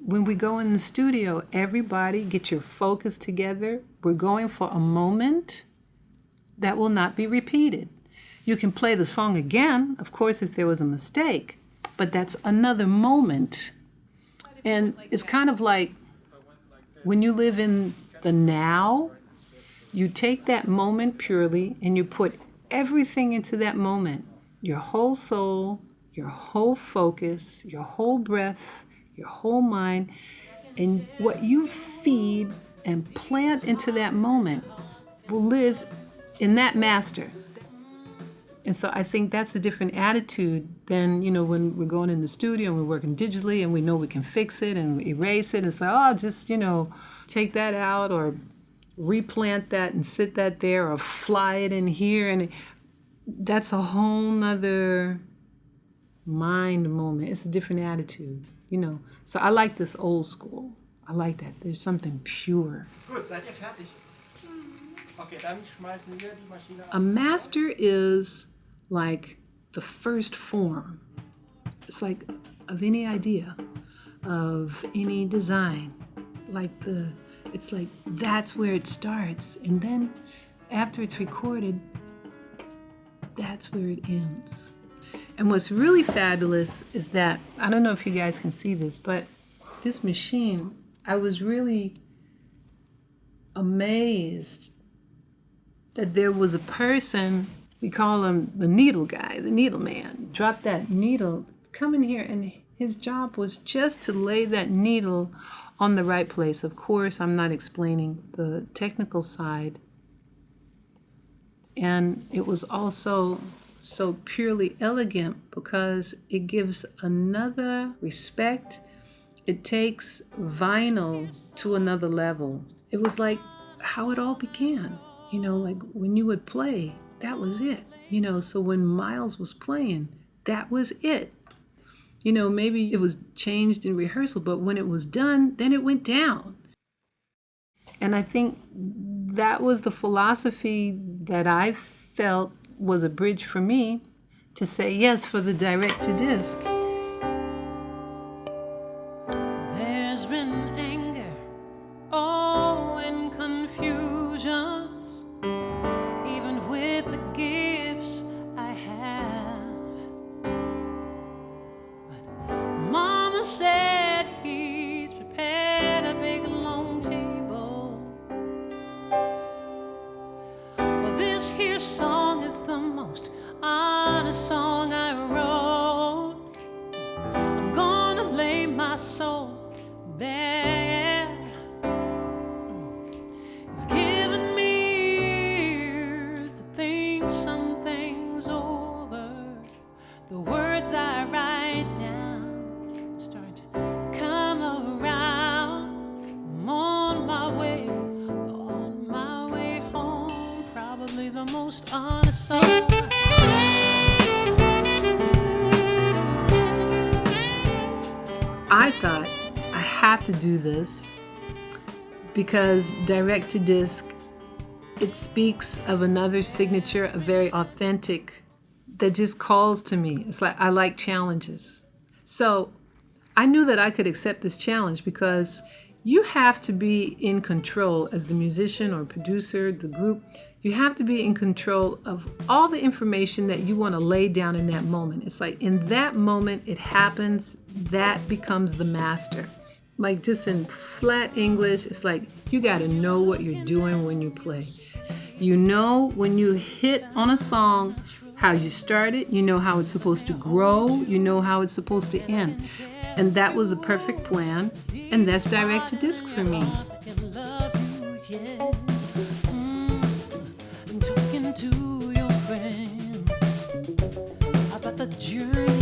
when we go in the studio, everybody get your focus together. We're going for a moment that will not be repeated. You can play the song again, of course, if there was a mistake, but that's another moment. And it's kind of like when you live in the now, you take that moment purely and you put everything into that moment. Your whole soul, your whole focus, your whole breath, your whole mind, and what you feed and plant into that moment will live in that master. And so I think that's a different attitude than, when we're going in the studio and we're working digitally and we know we can fix it and erase it. It's like, oh, just, take that out or replant that and sit that there or fly it in here. And that's a whole nother mind moment. It's a different attitude, So I like this old school. I like that. There's something pure. Gut, seid ihr fertig? Okay, dann schmeißen wir die Maschine an. A master is like the first form. It's like of any idea, of any design. It's like that's where it starts. And then after it's recorded, that's where it ends. And what's really fabulous is that, I don't know if you guys can see this, but this machine, I was really amazed that there was a person, we call him the needle guy, the needle man, drop that needle, come in here, and his job was just to lay that needle on the right place. Of course, I'm not explaining the technical side. And it was also so purely elegant because it gives another respect. It takes vinyl to another level. It was like how it all began. Like when you would play, that was it. So when Miles was playing, that was it. Maybe it was changed in rehearsal, but when it was done, then it went down. And I think that was the philosophy that I felt was a bridge for me to say yes for the direct-to-disc. There's been anger, and confusions, even with the gifts I have. But Mama said he's prepared a big long table. Well, this here song is the most honest song I wrote. I'm gonna lay my soul bare. You've given me years to think some things over. The words I write down start to come around. I'm on my way home. Probably the most honest song. I thought I have to do this because direct-to-disc, it speaks of another signature, a very authentic, that just calls to me. It's like I like challenges. So I knew that I could accept this challenge because you have to be in control as the musician or producer, the group. You have to be in control of all the information that you want to lay down in that moment. It's like in that moment it happens, that becomes the master. Like just in flat English, it's like you got to know what you're doing when you play. You know when you hit on a song, how you start it, you know how it's supposed to grow, you know how it's supposed to end. And that was a perfect plan, and that's direct-to-disc for me. Talking to your friends about the journey